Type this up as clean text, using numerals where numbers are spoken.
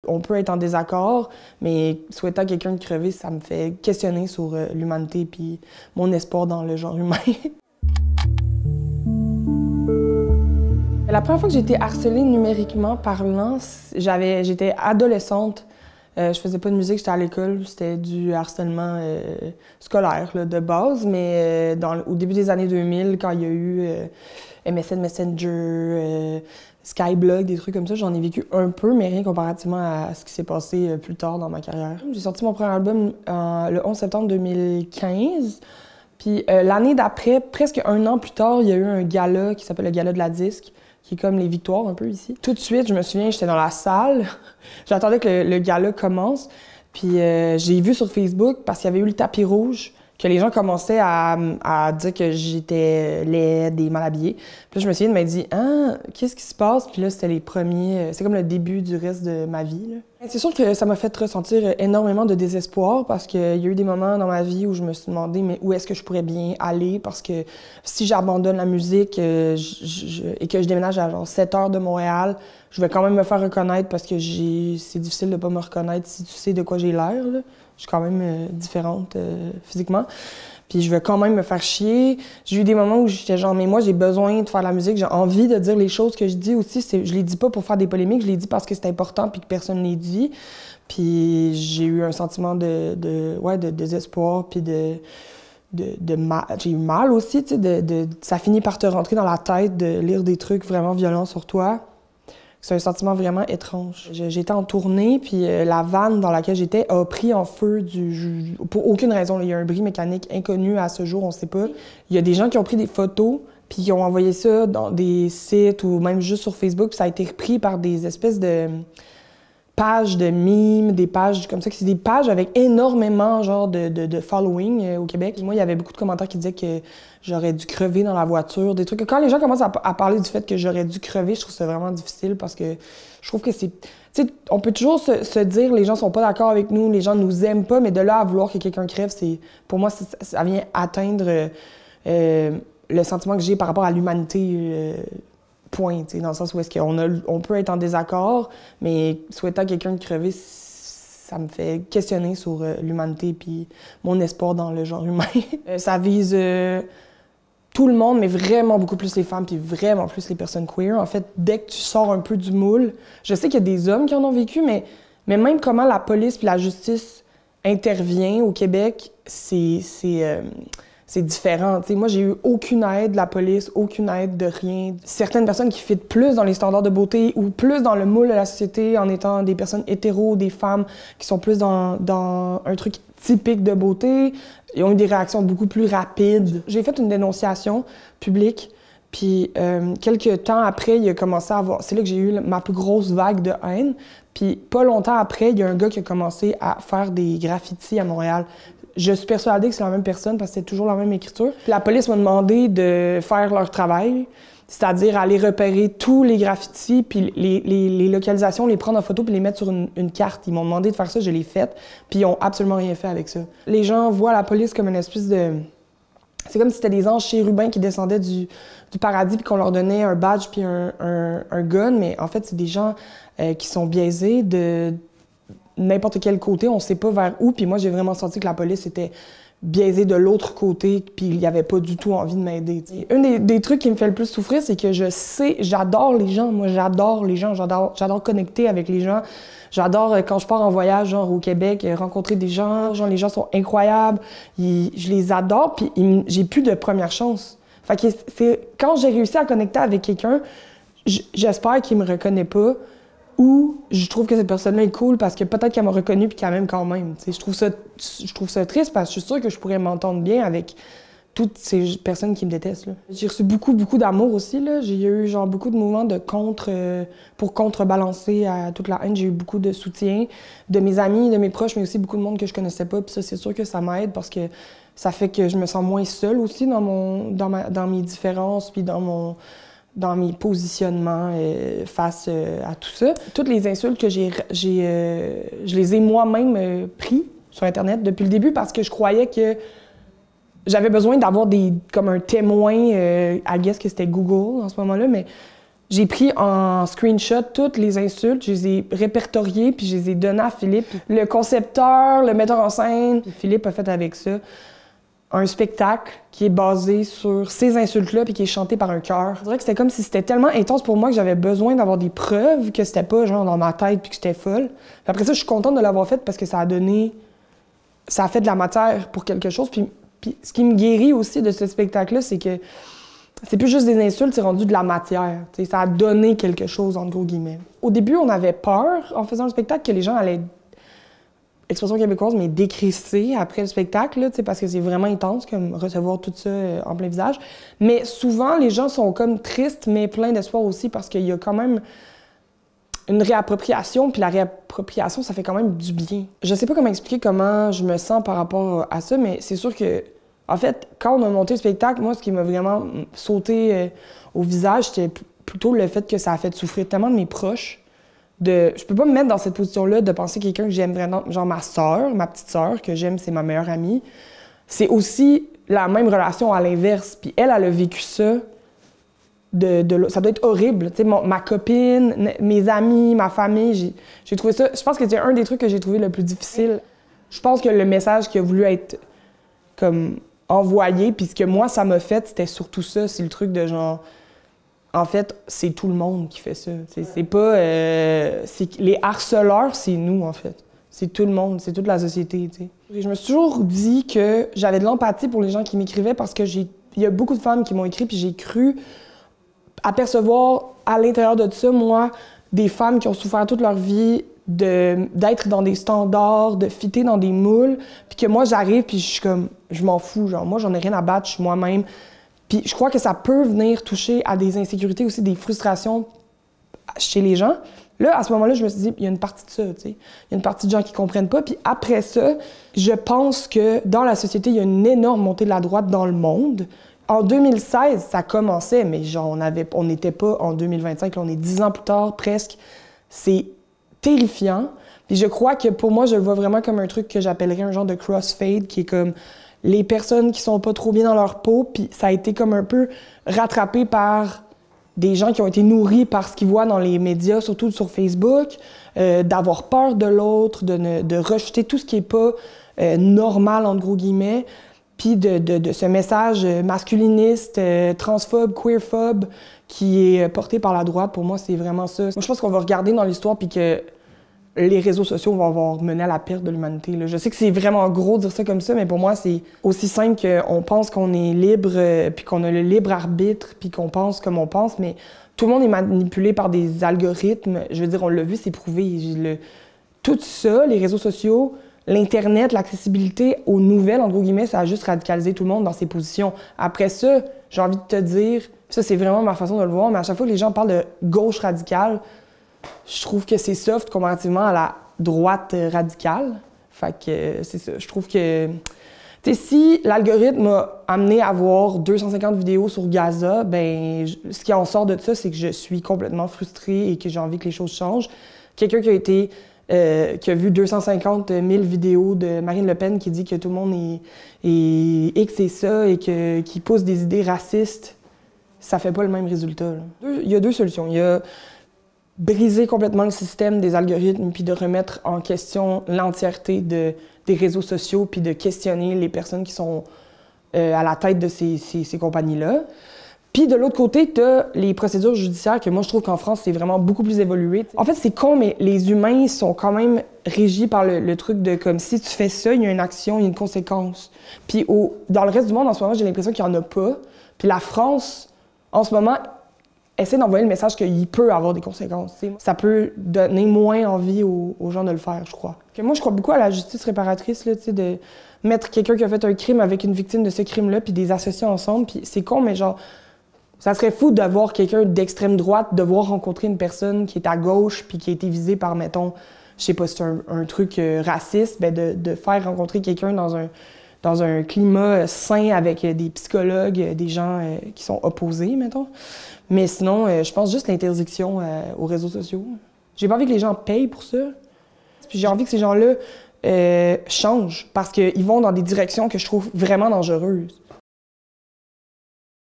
on peut être en désaccord, mais souhaitant quelqu'un de crever, ça me fait questionner sur l'humanité puis mon espoir dans le genre humain. La première fois que j'ai été harcelée numériquement parlant, j'étais adolescente. Je faisais pas de musique, j'étais à l'école, c'était du harcèlement scolaire là, de base, mais au début des années 2000, quand il y a eu MSN Messenger, Skyblog, des trucs comme ça, j'en ai vécu un peu, mais rien comparativement à ce qui s'est passé plus tard dans ma carrière. J'ai sorti mon premier album le 11 septembre 2015, puis l'année d'après, presque un an plus tard, il y a eu un gala qui s'appelle le Gala de la disque, qui est comme les victoires un peu ici. Tout de suite, je me souviens, j'étais dans la salle, j'attendais que le gala commence, puis j'ai vu sur Facebook, parce qu'il y avait eu le tapis rouge, que les gens commençaient à dire que j'étais laide et mal habillée. Puis là, je me souviens de m'être dit « Ah, qu'est-ce qui se passe? » Puis là, c'était les premiers... C'est comme le début du reste de ma vie, là. C'est sûr que ça m'a fait ressentir énormément de désespoir parce qu'il y a eu des moments dans ma vie où je me suis demandé mais où est-ce que je pourrais bien aller parce que si j'abandonne la musique et que je déménage à genre 7 heures de Montréal, je vais quand même me faire reconnaître parce que c'est difficile de pas me reconnaître si tu sais de quoi j'ai l'air, là. Je suis quand même différente physiquement. Puis je vais quand même me faire chier. J'ai eu des moments où j'étais genre, mais moi, j'ai besoin de faire de la musique, j'ai envie de dire les choses que je dis aussi. Je les dis pas pour faire des polémiques, je les dis parce que c'est important puis que personne ne les dit. Puis j'ai eu un sentiment de désespoir puis de mal. J'ai eu mal aussi, tu sais, ça finit par te rentrer dans la tête de lire des trucs vraiment violents sur toi. C'est un sentiment vraiment étrange. J'étais en tournée, puis la vanne dans laquelle j'étais a pris en feu pour aucune raison. Il y a un bris mécanique inconnu à ce jour, on ne sait pas. Il y a des gens qui ont pris des photos, puis qui ont envoyé ça dans des sites ou même juste sur Facebook, puis ça a été repris par des espèces de pages de mimes, des pages comme ça. C'est des pages avec énormément genre de following au Québec. Moi, il y avait beaucoup de commentaires qui disaient que j'aurais dû crever dans la voiture, des trucs. Quand les gens commencent à parler du fait que j'aurais dû crever, je trouve ça vraiment difficile parce que je trouve que c'est... Tu sais, on peut toujours se dire les gens sont pas d'accord avec nous, les gens nous aiment pas, mais de là à vouloir que quelqu'un crève, pour moi, ça vient atteindre le sentiment que j'ai par rapport à l'humanité. Point, dans le sens où est-ce qu'on peut être en désaccord, mais souhaitant quelqu'un de crever, ça me fait questionner sur l'humanité puis mon espoir dans le genre humain. Ça vise tout le monde, mais vraiment beaucoup plus les femmes puis vraiment plus les personnes queer. En fait, dès que tu sors un peu du moule, je sais qu'il y a des hommes qui en ont vécu, mais même comment la police puis la justice intervient au Québec, c'est différent. T'sais, moi, j'ai eu aucune aide de la police, aucune aide de rien. Certaines personnes qui fitent plus dans les standards de beauté ou plus dans le moule de la société en étant des personnes hétéros, des femmes qui sont plus dans un truc typique de beauté, ils ont eu des réactions beaucoup plus rapides. J'ai fait une dénonciation publique, puis quelques temps après, il a commencé à avoir... C'est là que j'ai eu ma plus grosse vague de haine. Puis pas longtemps après, il y a un gars qui a commencé à faire des graffitis à Montréal. Je suis persuadée que c'est la même personne parce que c'est toujours la même écriture. Puis la police m'a demandé de faire leur travail, c'est-à-dire aller repérer tous les graffitis, puis les localisations, les prendre en photo puis les mettre sur une carte. Ils m'ont demandé de faire ça, je l'ai fait, puis ils ont absolument rien fait avec ça. Les gens voient la police comme une espèce de... C'est comme si c'était des anges chérubins qui descendaient du paradis puis qu'on leur donnait un badge puis un gun, mais en fait, c'est des gens qui sont biaisés de n'importe quel côté, on sait pas vers où, puis moi, j'ai vraiment senti que la police était biaisée de l'autre côté, puis il y avait pas du tout envie de m'aider. Un des trucs qui me fait le plus souffrir, c'est que j'adore les gens, moi, j'adore les gens, j'adore connecter avec les gens, j'adore, quand je pars en voyage, genre au Québec, rencontrer des gens, genre les gens sont incroyables, je les adore, puis j'ai plus de première chance. Fait que quand j'ai réussi à connecter avec quelqu'un, j'espère qu'il me reconnaît pas, ou je trouve que cette personne-là est cool parce que peut-être qu'elle m'a reconnu puis qu'elle m'aime quand même. T'sais, je trouve ça triste parce que je suis sûre que je pourrais m'entendre bien avec toutes ces personnes qui me détestent. J'ai reçu beaucoup d'amour aussi. J'ai eu genre beaucoup de mouvements pour contrebalancer à toute la haine. J'ai eu beaucoup de soutien de mes amis, de mes proches, mais aussi beaucoup de monde que je connaissais pas. Puis ça, c'est sûr que ça m'aide parce que ça fait que je me sens moins seule aussi dans mes différences puis dans mes positionnements face à tout ça. Toutes les insultes que je les ai moi-même pris sur Internet depuis le début parce que je croyais que j'avais besoin d'avoir comme un témoin, I guess que c'était Google en ce moment-là, mais J'ai pris en screenshot toutes les insultes, je les ai répertoriées, puis je les ai données à Philippe. Le concepteur, le metteur en scène, puis Philippe a fait avec ça un spectacle qui est basé sur ces insultes-là puis qui est chanté par un chœur. Je dirais que c'était comme si c'était tellement intense pour moi que j'avais besoin d'avoir des preuves que c'était pas genre dans ma tête puis que j'étais folle. Puis après ça, je suis contente de l'avoir fait parce que ça a fait de la matière pour quelque chose. Puis ce qui me guérit aussi de ce spectacle-là, c'est que c'est plus juste des insultes, c'est rendu de la matière. T'sais, ça a donné quelque chose, en gros guillemets. Au début, on avait peur, en faisant le spectacle, que les gens allaient, expression québécoise, mais décrisser après le spectacle, là, parce que c'est vraiment intense, comme recevoir tout ça en plein visage. Mais souvent, les gens sont comme tristes, mais pleins d'espoir aussi, parce qu'il y a quand même une réappropriation, puis la réappropriation, ça fait quand même du bien. Je sais pas comment expliquer comment je me sens par rapport à ça, mais c'est sûr que en fait, quand on a monté le spectacle, moi, ce qui m'a vraiment sauté au visage, c'était plutôt le fait que ça a fait souffrir tellement de mes proches. Je peux pas me mettre dans cette position-là de penser quelqu'un que j'aime vraiment, genre ma sœur, ma petite sœur, que j'aime, c'est ma meilleure amie. C'est aussi la même relation à l'inverse. Puis elle a vécu ça. Ça doit être horrible. Tu sais, ma copine, mes amis, ma famille, j'ai trouvé ça... Je pense que c'est un des trucs que j'ai trouvé le plus difficile. Je pense que le message qui a voulu être comme envoyé, puis ce que moi, ça m'a fait, c'était surtout ça. C'est le truc de genre... En fait, c'est tout le monde qui fait ça. C'est pas... les harceleurs, c'est nous, en fait. C'est tout le monde, c'est toute la société, tu sais. Je me suis toujours dit que j'avais de l'empathie pour les gens qui m'écrivaient parce que il y a beaucoup de femmes qui m'ont écrit, puis j'ai cru apercevoir à l'intérieur de ça, moi, des femmes qui ont souffert toute leur vie d'être dans des standards, de fitter dans des moules, puis que moi, j'arrive, puis je suis comme... Je m'en fous, genre, moi, j'en ai rien à battre, je suis moi-même. Puis je crois que ça peut venir toucher à des insécurités aussi, des frustrations chez les gens. Là, à ce moment-là, je me suis dit, il y a une partie de ça, tu sais. Il y a une partie de gens qui comprennent pas. Puis après ça, je pense que dans la société, il y a une énorme montée de la droite dans le monde. En 2016, ça commençait, mais genre, on n'était pas en 2025, là, on est 10 ans plus tard, presque. C'est terrifiant. Puis je crois que pour moi, je le vois vraiment comme un truc que j'appellerais un genre de crossfade, qui est comme les personnes qui sont pas trop bien dans leur peau, puis ça a été comme un peu rattrapé par des gens qui ont été nourris par ce qu'ils voient dans les médias, surtout sur Facebook, d'avoir peur de l'autre, de rejeter tout ce qui est pas normal, entre gros guillemets, puis de ce message masculiniste, transphobe, queerphobe, qui est porté par la droite. Pour moi, c'est vraiment ça. Moi, je pense qu'on va regarder dans l'histoire, puis que les réseaux sociaux vont avoir mené à la perte de l'humanité. Je sais que c'est vraiment gros de dire ça comme ça, mais pour moi, c'est aussi simple qu'on pense qu'on est libre, puis qu'on a le libre arbitre, puis qu'on pense comme on pense, mais tout le monde est manipulé par des algorithmes. Je veux dire, on l'a vu, c'est prouvé. Tout ça, les réseaux sociaux, l'Internet, l'accessibilité aux nouvelles, en gros guillemets, ça a juste radicalisé tout le monde dans ses positions. Après ça, j'ai envie de te dire, ça c'est vraiment ma façon de le voir, mais à chaque fois que les gens parlent de gauche radicale, je trouve que c'est soft comparativement à la droite radicale. Fait que c'est ça. Je trouve que... Tu sais, si l'algorithme m'a amené à voir 250 vidéos sur Gaza, ben ce qui en sort de ça, c'est que je suis complètement frustrée et que j'ai envie que les choses changent. Quelqu'un qui a vu 250 000 vidéos de Marine Le Pen qui dit que tout le monde est X et ça et qui pousse des idées racistes, ça fait pas le même résultat. Il y a deux solutions. Il y a briser complètement le système des algorithmes puis de remettre en question l'entièreté des réseaux sociaux puis de questionner les personnes qui sont à la tête de ces compagnies-là. Puis de l'autre côté, tu as les procédures judiciaires que moi, je trouve qu'en France, c'est vraiment beaucoup plus évolué. En fait, c'est con, mais les humains sont quand même régis par le truc de comme si tu fais ça, il y a une action, il y a une conséquence. Puis dans le reste du monde, en ce moment, j'ai l'impression qu'il n'y en a pas. Puis la France, en ce moment, essaie d'envoyer le message qu'il peut avoir des conséquences. T'sais. Ça peut donner moins envie aux gens de le faire, je crois. Moi, je crois beaucoup à la justice réparatrice, là, de mettre quelqu'un qui a fait un crime avec une victime de ce crime-là, puis des associer ensemble. Puis c'est con, mais genre, ça serait fou d'avoir quelqu'un d'extrême droite, devoir rencontrer une personne qui est à gauche, puis qui a été visée par, mettons, je sais pas si c'est un truc raciste, ben de faire rencontrer quelqu'un dans un climat sain avec des psychologues, des gens qui sont opposés, mettons. Mais sinon, je pense juste l'interdiction aux réseaux sociaux. J'ai pas envie que les gens payent pour ça. Puis j'ai envie que ces gens-là changent parce qu'ils vont dans des directions que je trouve vraiment dangereuses.